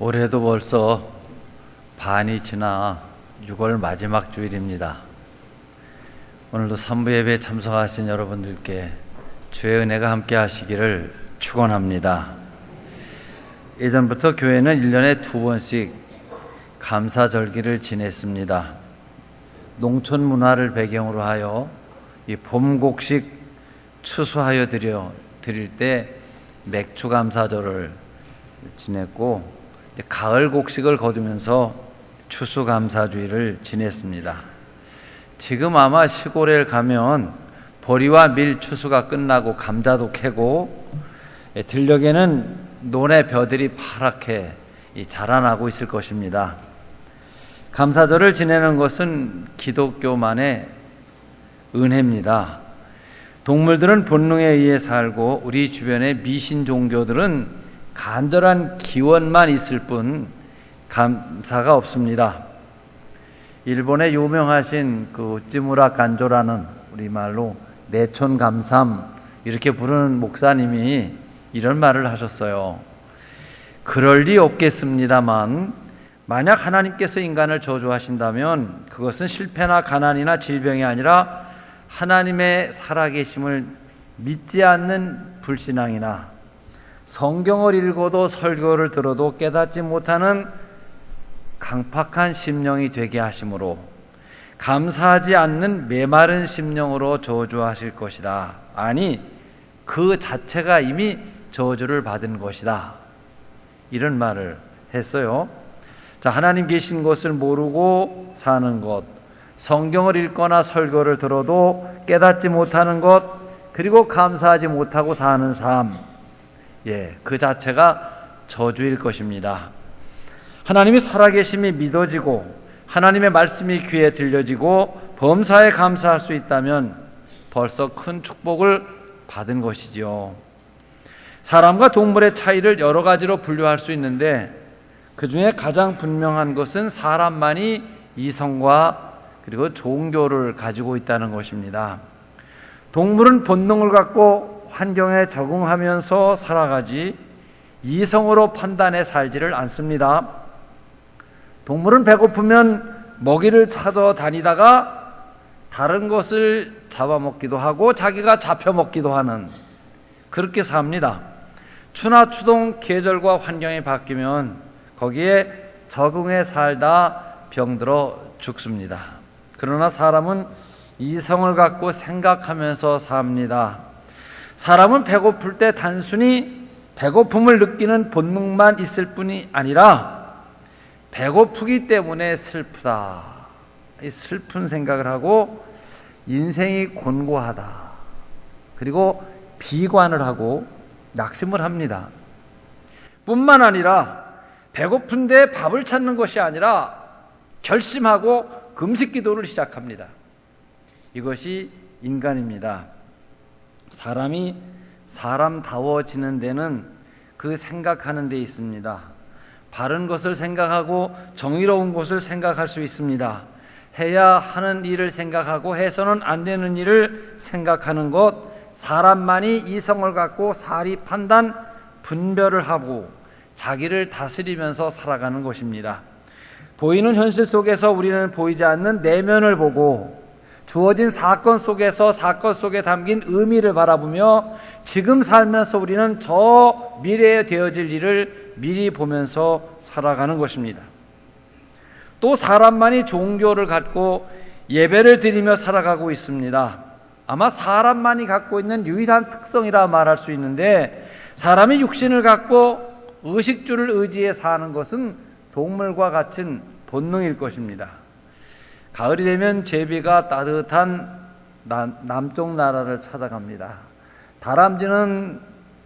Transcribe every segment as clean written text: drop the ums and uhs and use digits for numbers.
올해도 벌써 반이 지나 6월 마지막 주일입니다. 오늘도 산부 예배에 참석하신 여러분들께 주의 은혜가 함께 하시기를 축원합니다. 예전부터 교회는 1년에 2번씩 감사절기를 지냈습니다. 농촌 문화를 배경으로 하여 이 봄곡식 추수하여 드릴 때 맥주 감사절을 지냈고, 가을 곡식을 거두면서 추수감사주의를 지냈습니다. 지금 아마 시골에 가면 보리와 밀 추수가 끝나고 감자도 캐고, 들녘에는 논의 벼들이 파랗게 자라나고 있을 것입니다. 감사절을 지내는 것은 기독교만의 은혜입니다. 동물들은 본능에 의해 살고 우리 주변의 미신 종교들은 간절한 기원만 있을 뿐 감사가 없습니다. 일본의 유명하신 우찌무라 간조라는 우리말로 내촌감삼 이렇게 부르는 목사님이 이런 말을 하셨어요. 그럴 리 없겠습니다만 만약 하나님께서 인간을 저주하신다면 그것은 실패나 가난이나 질병이 아니라 하나님의 살아계심을 믿지 않는 불신앙이나 성경을 읽어도 설교를 들어도 깨닫지 못하는 강팍한 심령이 되게 하심으로 감사하지 않는 메마른 심령으로 저주하실 것이다. 아니, 그 자체가 이미 저주를 받은 것이다. 이런 말을 했어요. 자, 하나님 계신 것을 모르고 사는 것, 성경을 읽거나 설교를 들어도 깨닫지 못하는 것, 그리고 감사하지 못하고 사는 삶, 그 자체가 저주일 것입니다. 하나님이 살아계심이 믿어지고 하나님의 말씀이 귀에 들려지고 범사에 감사할 수 있다면 벌써 큰 축복을 받은 것이지요. 사람과 동물의 차이를 여러 가지로 분류할 수 있는데 그 중에 가장 분명한 것은 사람만이 이성과 그리고 종교를 가지고 있다는 것입니다. 동물은 본능을 갖고 환경에 적응하면서 살아가지 이성으로 판단해 살지를 않습니다. 동물은 배고프면 먹이를 찾아 다니다가 다른 것을 잡아먹기도 하고 자기가 잡혀먹기도 하는, 그렇게 삽니다. 추나 추동 계절과 환경이 바뀌면 거기에 적응해 살다 병들어 죽습니다. 그러나 사람은 이성을 갖고 생각하면서 삽니다. 사람은 배고플 때 단순히 배고픔을 느끼는 본능만 있을 뿐이 아니라 배고프기 때문에 슬프다, 슬픈 생각을 하고 인생이 곤고하다, 그리고 비관을 하고 낙심을 합니다. 뿐만 아니라 배고픈데 밥을 찾는 것이 아니라 결심하고 금식기도를 시작합니다. 이것이 인간입니다. 사람이 사람다워지는 데는 그 생각하는 데 있습니다. 바른 것을 생각하고 정의로운 것을 생각할 수 있습니다. 해야 하는 일을 생각하고 해서는 안 되는 일을 생각하는 것, 사람만이 이성을 갖고 사리 판단, 분별을 하고 자기를 다스리면서 살아가는 것입니다. 보이는 현실 속에서 우리는 보이지 않는 내면을 보고 주어진 사건 속에서 사건 속에 담긴 의미를 바라보며 지금 살면서 우리는 저 미래에 되어질 일을 미리 보면서 살아가는 것입니다. 또 사람만이 종교를 갖고 예배를 드리며 살아가고 있습니다. 아마 사람만이 갖고 있는 유일한 특성이라 말할 수 있는데, 사람이 육신을 갖고 의식주를 의지해 사는 것은 동물과 같은 본능일 것입니다. 가을이 되면 제비가 따뜻한 남쪽 나라를 찾아갑니다. 다람쥐는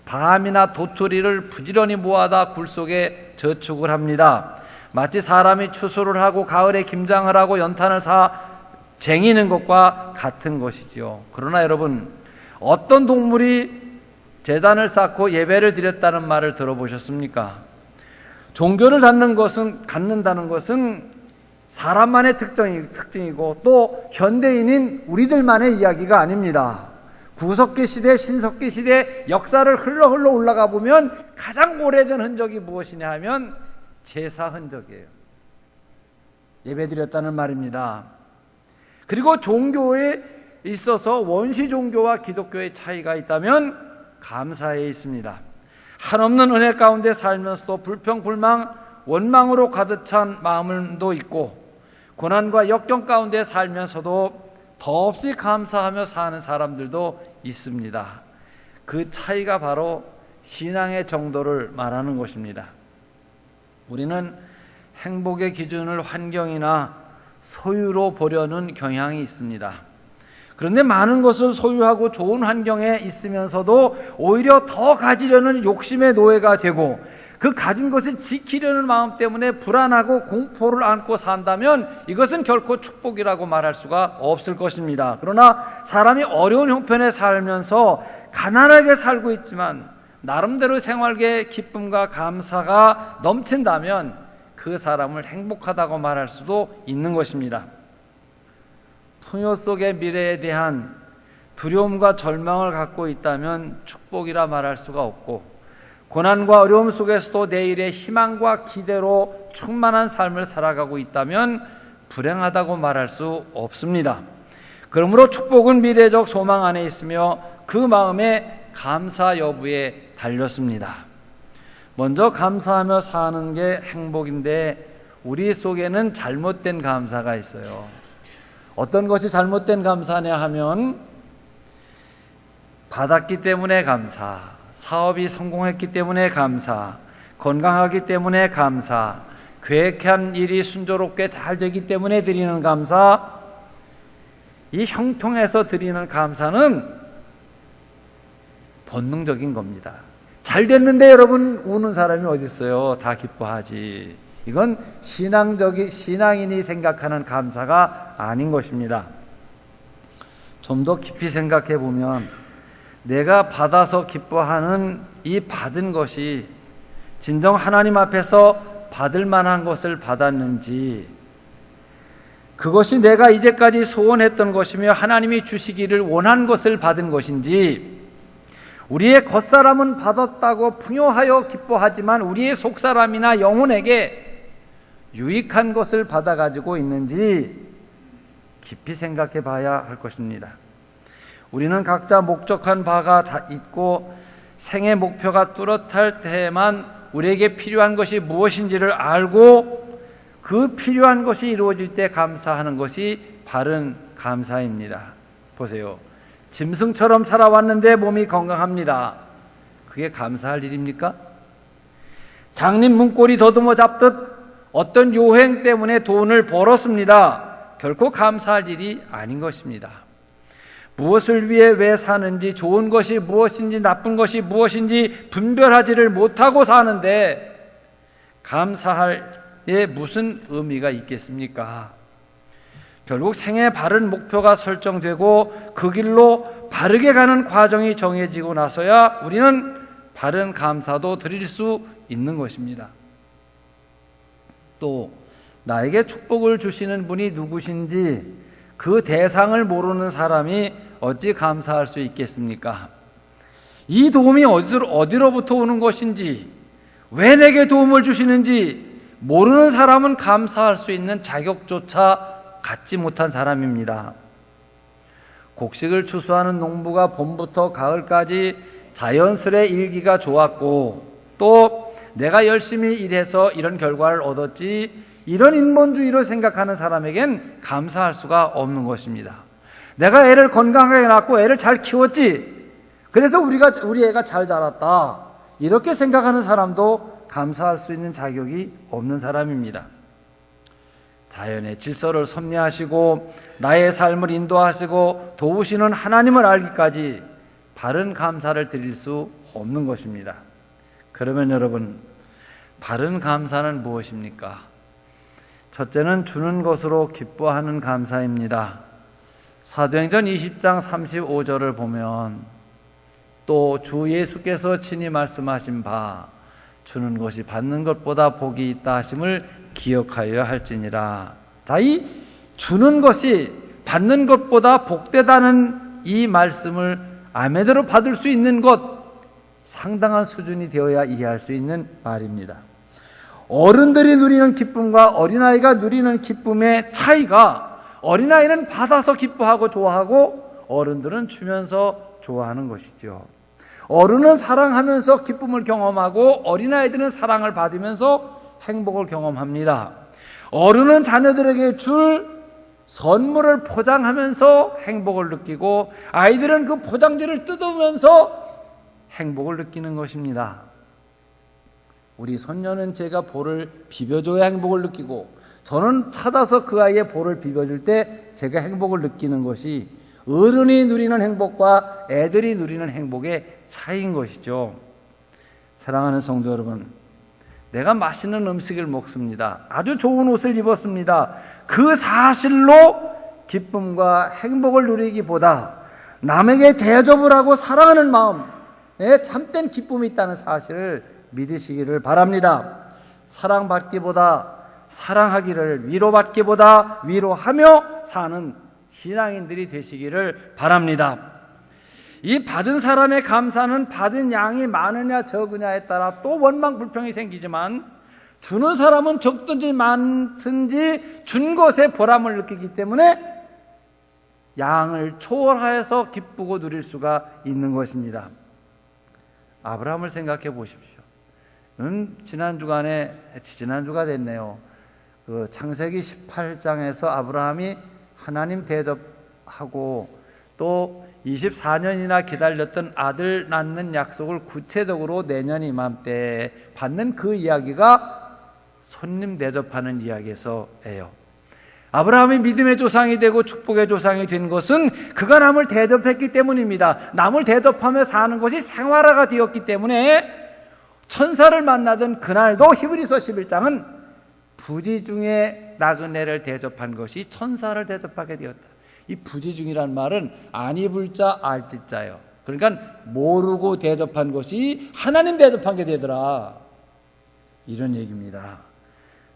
밤이나 도토리를 부지런히 모아다 굴 속에 저축을 합니다. 마치 사람이 추수를 하고 가을에 김장을 하고 연탄을 쟁이는 것과 같은 것이지요. 그러나 여러분, 어떤 동물이 제단을 쌓고 예배를 드렸다는 말을 들어보셨습니까? 종교를 갖는다는 것은 사람만의 특징이고 또 현대인인 우리들만의 이야기가 아닙니다. 구석기 시대, 신석기 시대 역사를 흘러 올라가 보면 가장 오래된 흔적이 무엇이냐 하면 제사 흔적이에요. 예배드렸다는 말입니다. 그리고 종교에 있어서 원시 종교와 기독교의 차이가 있다면 감사에 있습니다. 한없는 은혜 가운데 살면서도 불평, 불망, 원망으로 가득 찬 마음도 있고, 고난과 역경 가운데 살면서도 더없이 감사하며 사는 사람들도 있습니다. 그 차이가 바로 신앙의 정도를 말하는 것입니다. 우리는 행복의 기준을 환경이나 소유로 보려는 경향이 있습니다. 그런데 많은 것을 소유하고 좋은 환경에 있으면서도 오히려 더 가지려는 욕심의 노예가 되고, 그 가진 것을 지키려는 마음 때문에 불안하고 공포를 안고 산다면 이것은 결코 축복이라고 말할 수가 없을 것입니다. 그러나 사람이 어려운 형편에 살면서 가난하게 살고 있지만 나름대로 생활계의 기쁨과 감사가 넘친다면 그 사람을 행복하다고 말할 수도 있는 것입니다. 풍요 속의 미래에 대한 두려움과 절망을 갖고 있다면 축복이라 말할 수가 없고, 고난과 어려움 속에서도 내일의 희망과 기대로 충만한 삶을 살아가고 있다면 불행하다고 말할 수 없습니다. 그러므로 축복은 미래적 소망 안에 있으며 그 마음의 감사 여부에 달렸습니다. 먼저 감사하며 사는 게 행복인데 우리 속에는 잘못된 감사가 있어요. 어떤 것이 잘못된 감사냐 하면 받았기 때문에 감사, 사업이 성공했기 때문에 감사, 건강하기 때문에 감사, 계획한 일이 순조롭게 잘 되기 때문에 드리는 감사, 이 형통해서 드리는 감사는 본능적인 겁니다. 잘 됐는데 여러분 우는 사람이 어디 있어요? 다 기뻐하지. 이건 신앙인이 생각하는 감사가 아닌 것입니다. 좀 더 깊이 생각해 보면 내가 받아서 기뻐하는 이 받은 것이 진정 하나님 앞에서 받을 만한 것을 받았는지, 그것이 내가 이제까지 소원했던 것이며 하나님이 주시기를 원한 것을 받은 것인지, 우리의 겉사람은 받았다고 풍요하여 기뻐하지만 우리의 속사람이나 영혼에게 유익한 것을 받아가지고 있는지 깊이 생각해 봐야 할 것입니다. 우리는 각자 목적한 바가 다 있고 생의 목표가 뚜렷할 때에만 우리에게 필요한 것이 무엇인지를 알고 그 필요한 것이 이루어질 때 감사하는 것이 바른 감사입니다. 보세요. 짐승처럼 살아왔는데 몸이 건강합니다. 그게 감사할 일입니까? 장님 문고리 더듬어 잡듯 어떤 요행 때문에 돈을 벌었습니다. 결코 감사할 일이 아닌 것입니다. 무엇을 위해 왜 사는지, 좋은 것이 무엇인지 나쁜 것이 무엇인지 분별하지를 못하고 사는데 감사할 에 무슨 의미가 있겠습니까? 결국 생의 바른 목표가 설정되고 그 길로 바르게 가는 과정이 정해지고 나서야 우리는 바른 감사도 드릴 수 있는 것입니다. 또 나에게 축복을 주시는 분이 누구신지 그 대상을 모르는 사람이 어찌 감사할 수 있겠습니까? 이 도움이 어디로부터 오는 것인지, 왜 내게 도움을 주시는지 모르는 사람은 감사할 수 있는 자격조차 갖지 못한 사람입니다. 곡식을 추수하는 농부가 봄부터 가을까지 자연스레 일기가 좋았고, 또 내가 열심히 일해서 이런 결과를 얻었지, 이런 인본주의로 생각하는 사람에겐 감사할 수가 없는 것입니다. 내가 애를 건강하게 낳고 애를 잘 키웠지, 그래서 우리 애가 잘 자랐다, 이렇게 생각하는 사람도 감사할 수 있는 자격이 없는 사람입니다. 자연의 질서를 섭리하시고 나의 삶을 인도하시고 도우시는 하나님을 알기까지 바른 감사를 드릴 수 없는 것입니다. 그러면 여러분, 바른 감사는 무엇입니까? 첫째는 주는 것으로 기뻐하는 감사입니다. 사도행전 20장 35절을 보면 또 주 예수께서 친히 말씀하신 바 주는 것이 받는 것보다 복이 있다 하심을 기억하여야 할지니라. 자, 이 주는 것이 받는 것보다 복되다는 이 말씀을 아멘으로 받을 수 있는 것, 상당한 수준이 되어야 이해할 수 있는 말입니다. 어른들이 누리는 기쁨과 어린아이가 누리는 기쁨의 차이가, 어린아이는 받아서 기뻐하고 좋아하고 어른들은 주면서 좋아하는 것이죠. 어른은 사랑하면서 기쁨을 경험하고 어린아이들은 사랑을 받으면서 행복을 경험합니다. 어른은 자녀들에게 줄 선물을 포장하면서 행복을 느끼고 아이들은 그 포장지를 뜯으면서 행복을 느끼는 것입니다. 우리 손녀는 제가 볼을 비벼줘야 행복을 느끼고 저는 찾아서 그 아이의 볼을 비벼줄 때 제가 행복을 느끼는 것이 어른이 누리는 행복과 애들이 누리는 행복의 차이인 것이죠. 사랑하는 성도 여러분, 내가 맛있는 음식을 먹습니다. 아주 좋은 옷을 입었습니다. 그 사실로 기쁨과 행복을 누리기보다 남에게 대접을 하고 사랑하는 마음에 참된 기쁨이 있다는 사실을 믿으시기를 바랍니다. 사랑받기보다 사랑하기를, 위로받기보다 위로하며 사는 신앙인들이 되시기를 바랍니다. 이 받은 사람의 감사는 받은 양이 많으냐 적으냐에 따라 또 원망 불평이 생기지만 주는 사람은 적든지 많든지 준 것에 보람을 느끼기 때문에 양을 초월하여서 기쁘고 누릴 수가 있는 것입니다. 아브라함을 생각해 보십시오. 지난주가 됐네요. 그 창세기 18장에서 아브라함이 하나님 대접하고 또 24년이나 기다렸던 아들 낳는 약속을 구체적으로 내년 이맘때에 받는 그 이야기가 손님 대접하는 이야기에서예요. 아브라함이 믿음의 조상이 되고 축복의 조상이 된 것은 그가 남을 대접했기 때문입니다. 남을 대접하며 사는 것이 생활화가 되었기 때문에 천사를 만나던 그날도 히브리서 11장은 부지 중에 나그네를 대접한 것이 천사를 대접하게 되었다. 이 부지 중이란 말은 안 입을 자 알지자요. 그러니까 모르고 대접한 것이 하나님 대접하게 되더라, 이런 얘기입니다.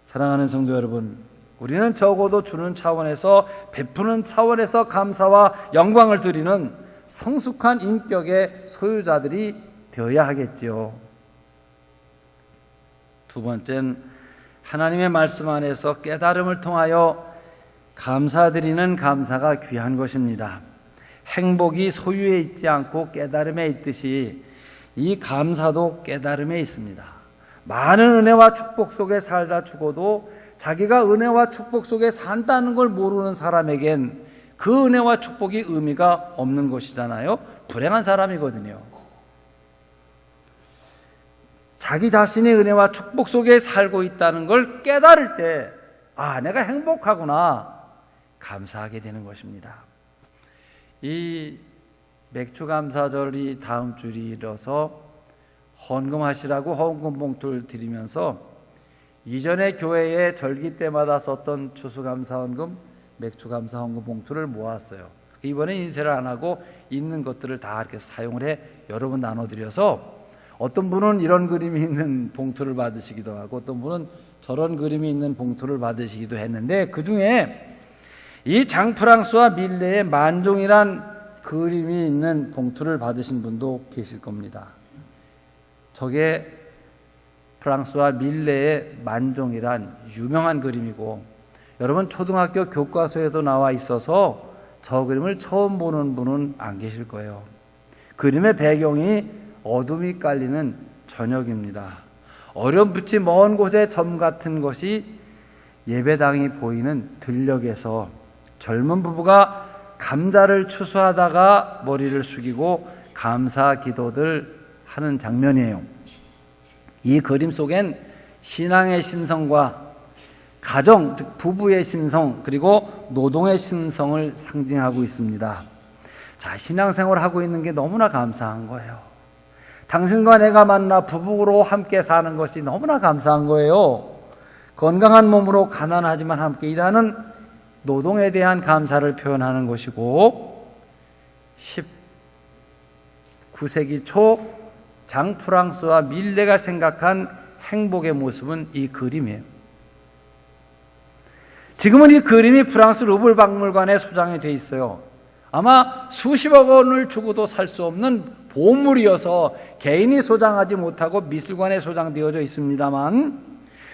사랑하는 성도 여러분, 우리는 적어도 주는 차원에서, 베푸는 차원에서 감사와 영광을 드리는 성숙한 인격의 소유자들이 되어야 하겠지요. 두 번째는 하나님의 말씀 안에서 깨달음을 통하여 감사드리는 감사가 귀한 것입니다. 행복이 소유에 있지 않고 깨달음에 있듯이 이 감사도 깨달음에 있습니다. 많은 은혜와 축복 속에 살다 죽어도 자기가 은혜와 축복 속에 산다는 걸 모르는 사람에겐 그 은혜와 축복이 의미가 없는 것이잖아요. 불행한 사람이거든요. 자기 자신이 은혜와 축복 속에 살고 있다는 걸 깨달을 때, 아, 내가 행복하구나, 감사하게 되는 것입니다. 이 맥주감사절이 다음 주일이라서 헌금하시라고 헌금 봉투를 드리면서 이전에 교회에 절기 때마다 썼던 추수감사헌금, 맥주감사 헌금 봉투를 모았어요. 이번에 인쇄를 안 하고 있는 것들을 다 이렇게 사용을 해 여러 번 나눠드려서 어떤 분은 이런 그림이 있는 봉투를 받으시기도 하고 어떤 분은 저런 그림이 있는 봉투를 받으시기도 했는데, 그 중에 이 장프랑스와 밀레의 만종이란 그림이 있는 봉투를 받으신 분도 계실 겁니다. 저게 프랑스와 밀레의 만종이란 유명한 그림이고, 여러분 초등학교 교과서에도 나와 있어서 저 그림을 처음 보는 분은 안 계실 거예요. 그림의 배경이 어둠이 깔리는 저녁입니다. 어렴풋이 먼 곳에 점 같은 것이 예배당이 보이는 들녘에서 젊은 부부가 감자를 추수하다가 머리를 숙이고 감사 기도들 하는 장면이에요. 이 그림 속엔 신앙의 신성과 가정, 즉 부부의 신성, 그리고 노동의 신성을 상징하고 있습니다. 자, 신앙생활을 하고 있는 게 너무나 감사한 거예요. 당신과 내가 만나 부부로 함께 사는 것이 너무나 감사한 거예요. 건강한 몸으로 가난하지만 함께 일하는 노동에 대한 감사를 표현하는 것이고, 19세기 초 장프랑스와 밀레가 생각한 행복의 모습은 이 그림이에요. 지금은 이 그림이 프랑스 루블 박물관에 소장이 돼 있어요. 아마 수십억 원을 주고도 살 수 없는 보물이어서 개인이 소장하지 못하고 미술관에 소장되어져 있습니다만,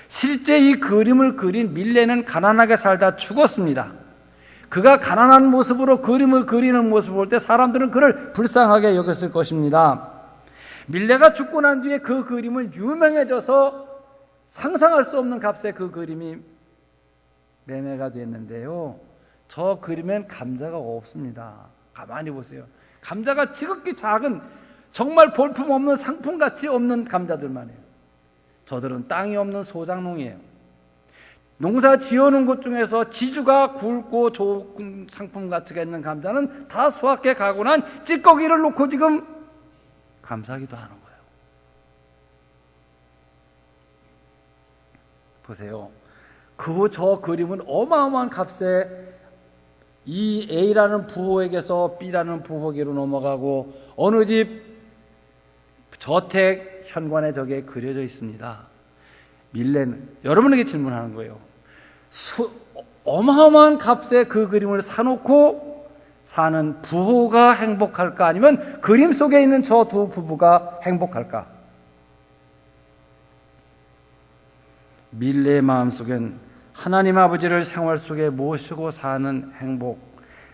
실제 이 그림을 그린 밀레는 가난하게 살다 죽었습니다. 그가 가난한 모습으로 그림을 그리는 모습을 볼 때 사람들은 그를 불쌍하게 여겼을 것입니다. 밀레가 죽고 난 뒤에 그 그림은 유명해져서 상상할 수 없는 값에 그 그림이 매매가 됐는데요. 저 그림엔 감자가 없습니다. 가만히 보세요. 감자가 지극히 작은, 정말 볼품없는, 상품같이 없는 감자들만 해요. 저들은 땅이 없는 소작농이에요. 농사 지어놓은 곳 중에서 지주가 굵고 좋은 상품 가치가 있는 감자는 다 수확해 가고 난 찌꺼기를 놓고 지금 감사하기도 하는 거예요. 보세요. 저 그림은 어마어마한 값에 이 A라는 부호에게서 B라는 부호에게로 넘어가고 어느 집 저택 현관에 저게 그려져 있습니다. 밀레는 여러분에게 질문하는 거예요. 어마어마한 값에 그 그림을 사놓고 사는 부호가 행복할까? 아니면 그림 속에 있는 저 두 부부가 행복할까? 밀레의 마음속엔 하나님 아버지를 생활 속에 모시고 사는 행복,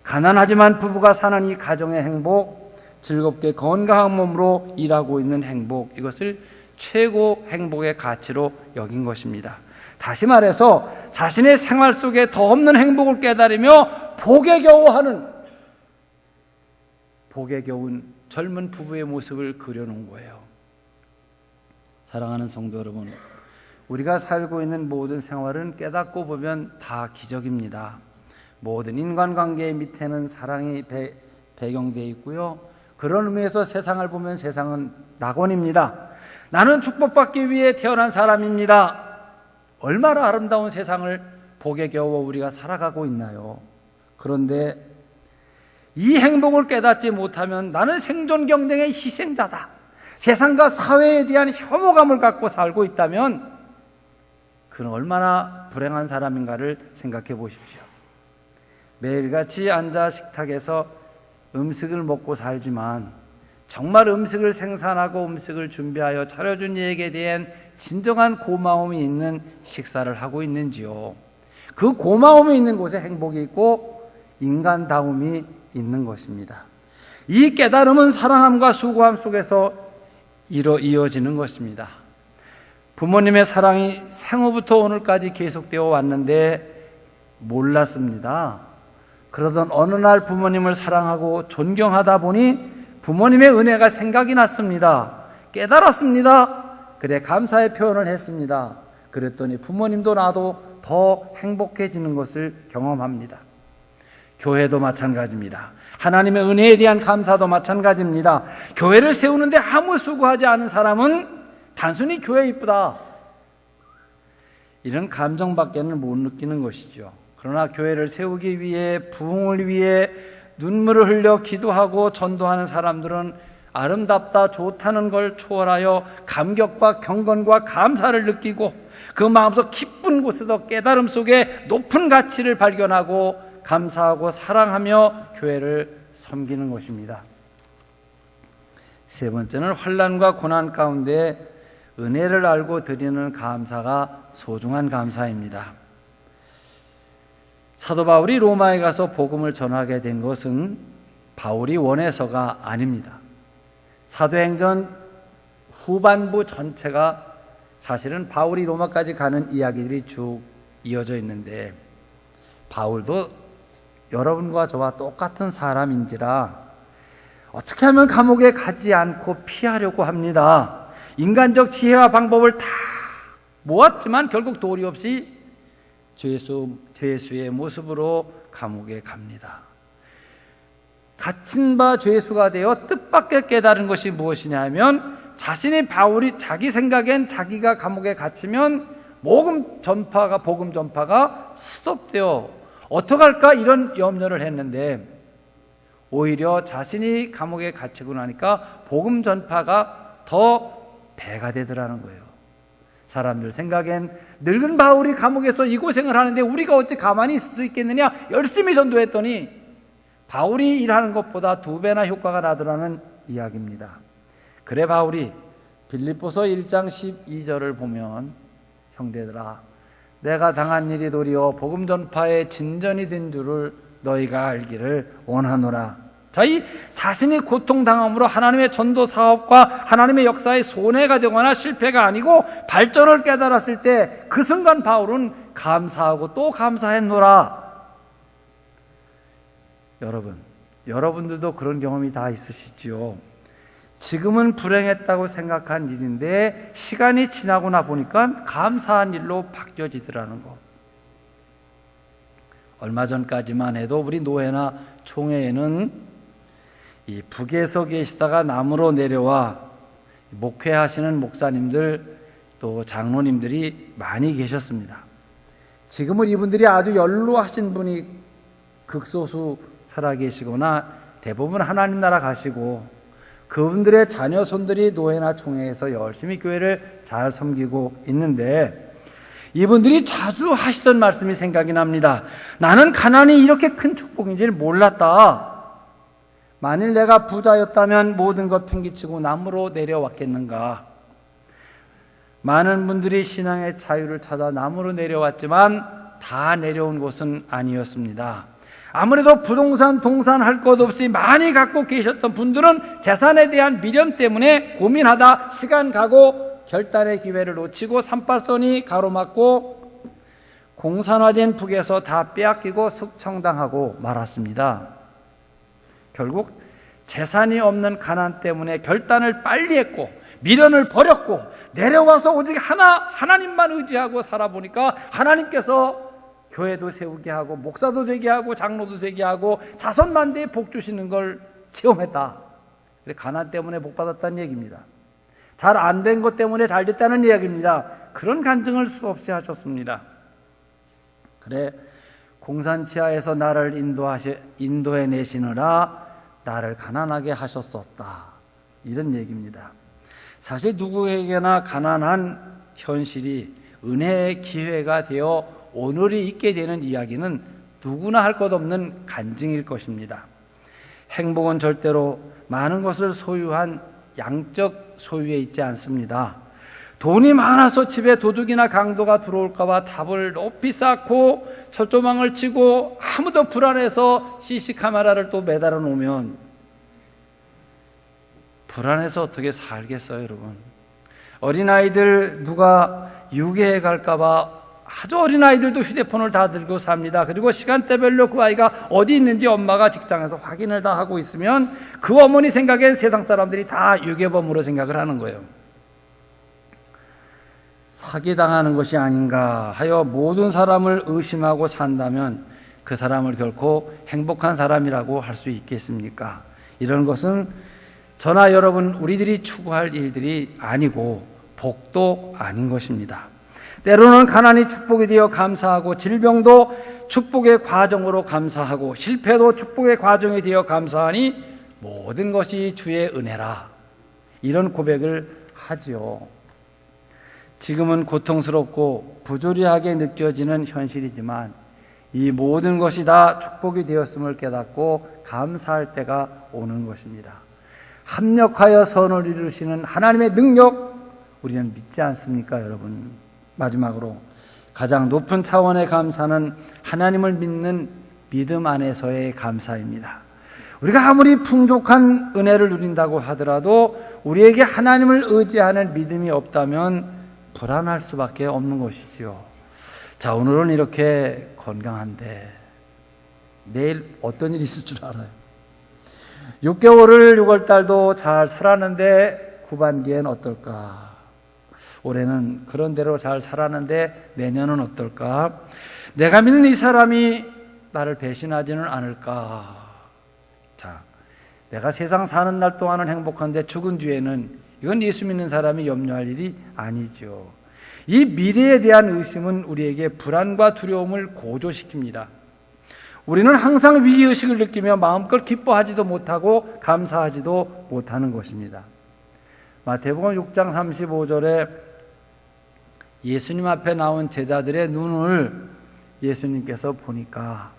가난하지만 부부가 사는 이 가정의 행복, 즐겁게 건강한 몸으로 일하고 있는 행복, 이것을 최고 행복의 가치로 여긴 것입니다. 다시 말해서 자신의 생활 속에 더 없는 행복을 깨달으며 복에 겨워하는, 복에 겨운 젊은 부부의 모습을 그려놓은 거예요. 사랑하는 성도 여러분, 우리가 살고 있는 모든 생활은 깨닫고 보면 다 기적입니다. 모든 인간관계 밑에는 사랑이 배경되어 있고요. 그런 의미에서 세상을 보면 세상은 낙원입니다. 나는 축복받기 위해 태어난 사람입니다. 얼마나 아름다운 세상을 복에 겨워 우리가 살아가고 있나요? 그런데 이 행복을 깨닫지 못하면 나는 생존 경쟁의 희생자다, 세상과 사회에 대한 혐오감을 갖고 살고 있다면 그는 얼마나 불행한 사람인가를 생각해 보십시오. 매일같이 앉아 식탁에서 음식을 먹고 살지만 정말 음식을 생산하고 음식을 준비하여 차려준 이에게 대한 진정한 고마움이 있는 식사를 하고 있는지요? 그 고마움이 있는 곳에 행복이 있고 인간다움이 있는 것입니다. 이 깨달음은 사랑함과 수고함 속에서 이어지는 것입니다. 부모님의 사랑이 생후부터 오늘까지 계속되어 왔는데 몰랐습니다. 그러던 어느 날 부모님을 사랑하고 존경하다 보니 부모님의 은혜가 생각이 났습니다. 깨달았습니다. 그래 감사의 표현을 했습니다. 그랬더니 부모님도 나도 더 행복해지는 것을 경험합니다. 교회도 마찬가지입니다. 하나님의 은혜에 대한 감사도 마찬가지입니다. 교회를 세우는데 아무 수고하지 않은 사람은 단순히 교회 이쁘다, 이런 감정밖에는 못 느끼는 것이죠. 그러나 교회를 세우기 위해, 부흥을 위해 눈물을 흘려 기도하고 전도하는 사람들은 아름답다, 좋다는 걸 초월하여 감격과 경건과 감사를 느끼고 그 마음속 깊은 곳에서 깨달음 속에 높은 가치를 발견하고 감사하고 사랑하며 교회를 섬기는 것입니다. 세 번째는 환난과 고난 가운데 은혜를 알고 드리는 감사가 소중한 감사입니다. 사도 바울이 로마에 가서 복음을 전하게 된 것은 바울이 원해서가 아닙니다. 사도행전 후반부 전체가 사실은 바울이 로마까지 가는 이야기들이 쭉 이어져 있는데, 바울도 여러분과 저와 똑같은 사람인지라 어떻게 하면 감옥에 가지 않고 피하려고 합니다. 인간적 지혜와 방법을 다 모았지만 결국 도리 없이 죄수의 모습으로 감옥에 갑니다. 갇힌 바 죄수가 되어 뜻밖의 깨달은 것이 무엇이냐 하면, 바울이 자기 생각엔 자기가 감옥에 갇히면 복음 전파가 스톱되어 어떡할까 이런 염려를 했는데, 오히려 자신이 감옥에 갇히고 나니까 복음 전파가 더 배가 되더라는 거예요. 사람들 생각엔 늙은 바울이 감옥에서 이 고생을 하는데 우리가 어찌 가만히 있을 수 있겠느냐, 열심히 전도했더니 바울이 일하는 것보다 2배나 효과가 나더라는 이야기입니다. 그래 바울이 빌립보서 1장 12절을 보면 형제들아, 내가 당한 일이 도리어 복음 전파의 진전이 된 줄을 너희가 알기를 원하노라. 자, 이 자신이 고통당함으로 하나님의 전도 사업과 하나님의 역사에 손해가 되거나 실패가 아니고 발전을 깨달았을 때 그 순간 바울은 감사하고 또 감사했노라. 여러분들도 그런 경험이 다 있으시지요. 지금은 불행했다고 생각한 일인데 시간이 지나고 보니까 감사한 일로 바뀌어지더라는 것. 얼마 전까지만 해도 우리 노회나 총회에는 이 북에서 계시다가 남으로 내려와 목회하시는 목사님들 또 장로님들이 많이 계셨습니다. 지금은 이분들이 아주 연로하신 분이 극소수 살아계시거나 대부분 하나님 나라 가시고 그분들의 자녀 손들이 노회나 총회에서 열심히 교회를 잘 섬기고 있는데 이분들이 자주 하시던 말씀이 생각이 납니다. 나는 가난이 이렇게 큰 축복인지를 몰랐다. 만일 내가 부자였다면 모든 것 팽개치고 남으로 내려왔겠는가. 많은 분들이 신앙의 자유를 찾아 남으로 내려왔지만 다 내려온 곳은 아니었습니다. 아무래도 부동산, 동산 할 것 없이 많이 갖고 계셨던 분들은 재산에 대한 미련 때문에 고민하다 시간 가고 결단의 기회를 놓치고 삼팔선이 가로막고 공산화된 북에서 다 빼앗기고 숙청당하고 말았습니다. 결국 재산이 없는 가난 때문에 결단을 빨리 했고 미련을 버렸고 내려와서 오직 하나님만 의지하고 살아보니까 하나님께서 교회도 세우게 하고 목사도 되게 하고 장로도 되게 하고 자손만대에 복 주시는 걸 체험했다. 가난 때문에 복 받았다는 얘기입니다. 잘 안 된 것 때문에 잘 됐다는 이야기입니다. 그런 간증을 수없이 하셨습니다. 그래, 공산치하에서 나를 인도해 내시느라 나를 가난하게 하셨었다. 이런 얘기입니다. 사실 누구에게나 가난한 현실이 은혜의 기회가 되어 오늘이 있게 되는 이야기는 누구나 할 것 없는 간증일 것입니다. 행복은 절대로 많은 것을 소유한 양적 소유에 있지 않습니다. 돈이 많아서 집에 도둑이나 강도가 들어올까봐 답을 높이 쌓고 철조망을 치고 아무도 불안해서 CC 카메라를 또 매달아 놓으면 불안해서 어떻게 살겠어요, 여러분? 어린아이들 누가 유괴해 갈까봐 아주 어린아이들도 휴대폰을 다 들고 삽니다. 그리고 시간대별로 그 아이가 어디 있는지 엄마가 직장에서 확인을 다 하고 있으면 그 어머니 생각엔 세상 사람들이 다 유괴범으로 생각을 하는 거예요. 사기당하는 것이 아닌가 하여 모든 사람을 의심하고 산다면 그 사람을 결코 행복한 사람이라고 할 수 있겠습니까? 이런 것은 저나 여러분 우리들이 추구할 일들이 아니고 복도 아닌 것입니다. 때로는 가난이 축복이 되어 감사하고 질병도 축복의 과정으로 감사하고 실패도 축복의 과정이 되어 감사하니 모든 것이 주의 은혜라. 이런 고백을 하지요. 지금은 고통스럽고 부조리하게 느껴지는 현실이지만 이 모든 것이 다 축복이 되었음을 깨닫고 감사할 때가 오는 것입니다. 합력하여 선을 이루시는 하나님의 능력 우리는 믿지 않습니까, 여러분? 마지막으로 가장 높은 차원의 감사는 하나님을 믿는 믿음 안에서의 감사입니다. 우리가 아무리 풍족한 은혜를 누린다고 하더라도 우리에게 하나님을 의지하는 믿음이 없다면 불안할 수밖에 없는 것이지요. 자, 오늘은 이렇게 건강한데 내일 어떤 일이 있을 줄 알아요? 6개월을 6월달도 잘 살았는데 후반기엔 어떨까? 올해는 그런 대로 잘 살았는데 내년은 어떨까? 내가 믿는 이 사람이 나를 배신하지는 않을까? 자, 내가 세상 사는 날 동안은 행복한데 죽은 뒤에는 이건 예수 믿는 사람이 염려할 일이 아니죠. 이 미래에 대한 의심은 우리에게 불안과 두려움을 고조시킵니다. 우리는 항상 위기의식을 느끼며 마음껏 기뻐하지도 못하고 감사하지도 못하는 것입니다. 마태복음 6장 35절에 예수님 앞에 나온 제자들의 눈을 예수님께서 보니까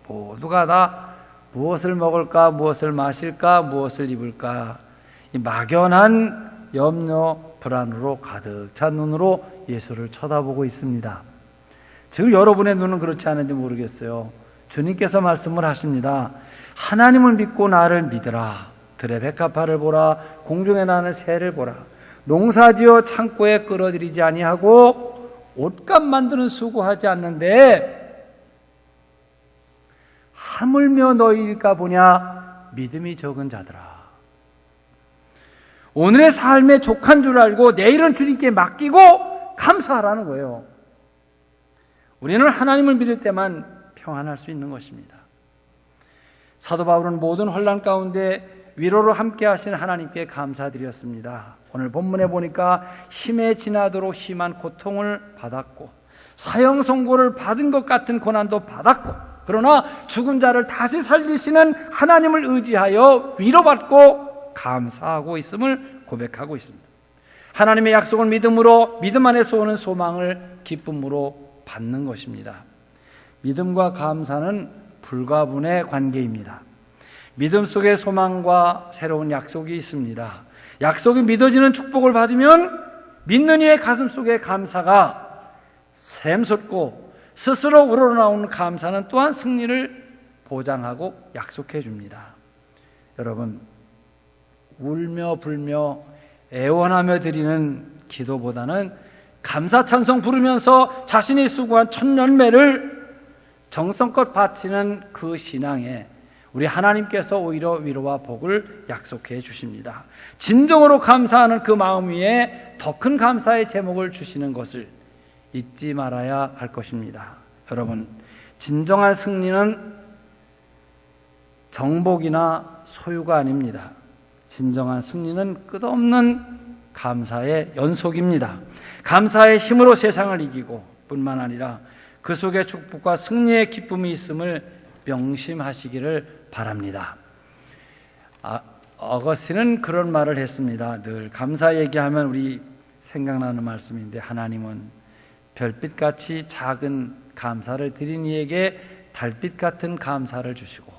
모두가 다 무엇을 먹을까, 무엇을 마실까, 무엇을 입을까 이 막연한 염려, 불안으로 가득 찬 눈으로 예수를 쳐다보고 있습니다. 즉 여러분의 눈은 그렇지 않은지 모르겠어요. 주님께서 말씀을 하십니다. 하나님을 믿고 나를 믿으라. 들의 백합화를 보라. 공중에 나는 새를 보라. 농사지어 창고에 끌어들이지 아니하고 옷감 만드는 수고하지 않는데 하물며 너희일까 보냐. 믿음이 적은 자들아. 오늘의 삶에 족한 줄 알고 내일은 주님께 맡기고 감사하라는 거예요. 우리는 하나님을 믿을 때만 평안할 수 있는 것입니다. 사도 바울은 모든 혼란 가운데 위로로 함께 하신 하나님께 감사드렸습니다. 오늘 본문에 보니까 힘에 지나도록 심한 고통을 받았고 사형 선고를 받은 것 같은 고난도 받았고 그러나 죽은 자를 다시 살리시는 하나님을 의지하여 위로받고 감사하고 있음을 고백하고 있습니다. 하나님의 약속을 믿음으로 믿음 안에서 오는 소망을 기쁨으로 받는 것입니다. 믿음과 감사는 불가분의 관계입니다. 믿음 속에 소망과 새로운 약속이 있습니다. 약속이 믿어지는 축복을 받으면 믿는 이의 가슴 속에 감사가 샘솟고 스스로 우러나오는 감사는 또한 승리를 보장하고 약속해 줍니다. 여러분, 울며 불며 애원하며 드리는 기도보다는 감사 찬송 부르면서 자신이 수고한 천년매를 정성껏 바치는 그 신앙에 우리 하나님께서 오히려 위로와 복을 약속해 주십니다. 진정으로 감사하는 그 마음 위에 더 큰 감사의 제목을 주시는 것을 잊지 말아야 할 것입니다. 여러분, 진정한 승리는 정복이나 소유가 아닙니다. 진정한 승리는 끝없는 감사의 연속입니다. 감사의 힘으로 세상을 이기고 뿐만 아니라 그 속에 축복과 승리의 기쁨이 있음을 명심하시기를 바랍니다. 어거스틴은 그런 말을 했습니다. 늘 감사 얘기하면 우리 생각나는 말씀인데 하나님은 별빛같이 작은 감사를 드린 이에게 달빛 같은 감사를 주시고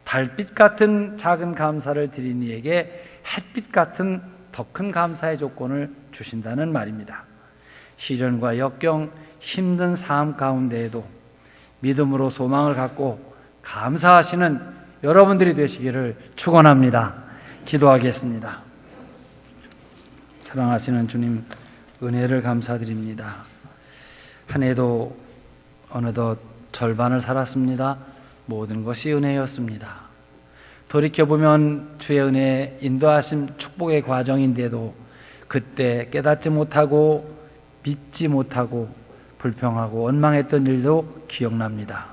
달빛 같은 작은 감사를 드린 이에게 햇빛 같은 더 큰 감사의 조건을 주신다는 말입니다. 시련과 역경, 힘든 삶 가운데에도 믿음으로 소망을 갖고 감사하시는 여러분들이 되시기를 축원합니다. 기도하겠습니다. 사랑하시는 주님, 은혜를 감사드립니다. 한 해도 어느덧 절반을 살았습니다. 모든 것이 은혜였습니다. 돌이켜보면 주의 은혜, 인도하심, 축복의 과정인데도 그때 깨닫지 못하고 믿지 못하고 불평하고 원망했던 일도 기억납니다.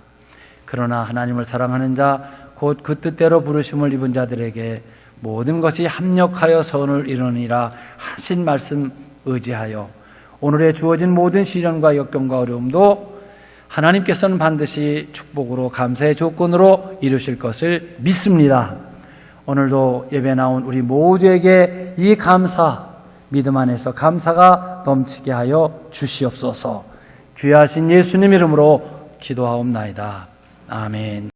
그러나 하나님을 사랑하는 자, 곧 그 뜻대로 부르심을 입은 자들에게 모든 것이 합력하여 선을 이루니라 하신 말씀 의지하여 오늘에 주어진 모든 시련과 역경과 어려움도 하나님께서는 반드시 축복으로 감사의 조건으로 이루실 것을 믿습니다. 오늘도 예배 나온 우리 모두에게 이 감사, 믿음 안에서 감사가 넘치게 하여 주시옵소서. 귀하신 예수님 이름으로 기도하옵나이다. 아멘.